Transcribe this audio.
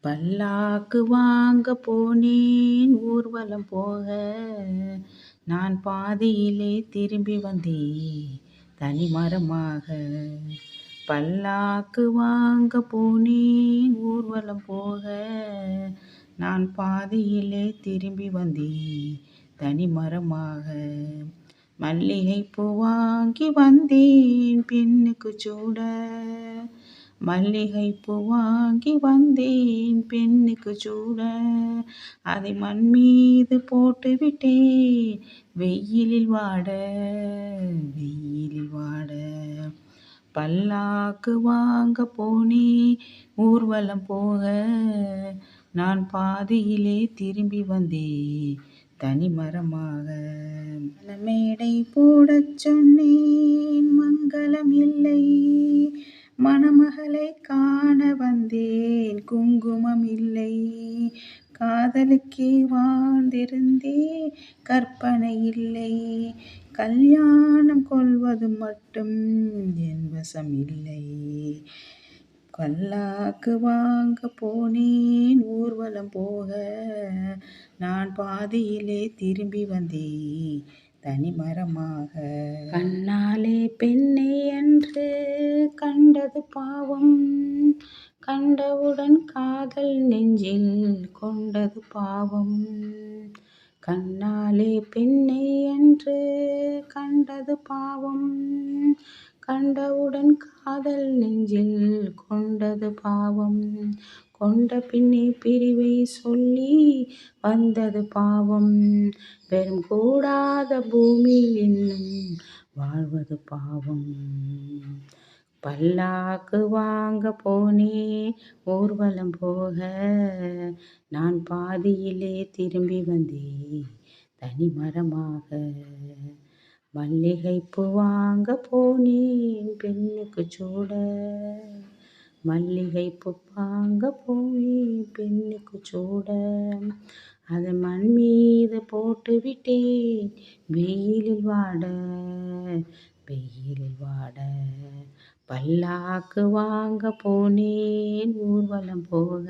பல்லாக்கு வாங்க போனேன் ஊர்வலம் போக, நான் பாதியிலே திரும்பி வந்தேன் தனிமரமாக. பல்லாக்கு வாங்க போனேன் ஊர்வலம் போக, நான் பாதியிலே திரும்பி வந்தேன் தனிமரமாக. மல்லிகைப்பூ வாங்கி வந்தேன் பெண்ணுக்கு சூட, மல்லிகைப்பூ வாங்கி வந்தேன் பெண்ணுக்கு சூட, அதை மண் மீது போட்டு விட்டேன் வெயிலில் வாட, வெயிலில் வாட. பல்லாக்கு வாங்க போனேன் ஊர்வலம் போக, நான் பாதியிலே திரும்பி வந்தேன் தனிமரமாக. மேடை போடச் சொன்னேன் மங்களம் இல்லை, மணமகளை காண வந்தேன் குங்குமம் இல்லை. காதலுக்கே வாழ்ந்திருந்தேன் கற்பனை இல்லை, கல்யாணம் கொள்வது மட்டும் என் வசம் இல்லை. பல்லாக்கு வாங்க போனேன் ஊர்வலம் போக, நான் பாதியிலே திரும்பி வந்தேன் தனிமரமாக. கண்ணாலே பெண்ணை என்று கண்டது பாவம், கண்டவுடன் காதல் நெஞ்சில் கொண்டது பாவம். கண்ணாலே பெண்ணை என்று கண்டது பாவம், கண்டவுடன் காதல் நெஞ்சில் கொண்டது பாவம். கொண்ட பின்னே பிரிவை சொல்லி வந்தது பாவம், பெரும் கூடாத பூமியில் இன்னும் வாழ்வது பாவம். பல்லாக்கு வாங்க போனேன் ஊர்வலம் போக, நான் பாதியிலே திரும்பி வந்தேன் தனிமரமாக. மல்லிகைப்பூ வாங்க போனேன் பெண்ணுக்கு சூட, மல்லிகைப்பூ வாங்க போனேன் பெண்ணுக்கு சூட, அதை மண் மீது போட்டு விட்டேன் வெயிலில் வாட, வெயிலில் வாட. பல்லாக்கு வாங்க போனேன் ஊர்வலம் போக.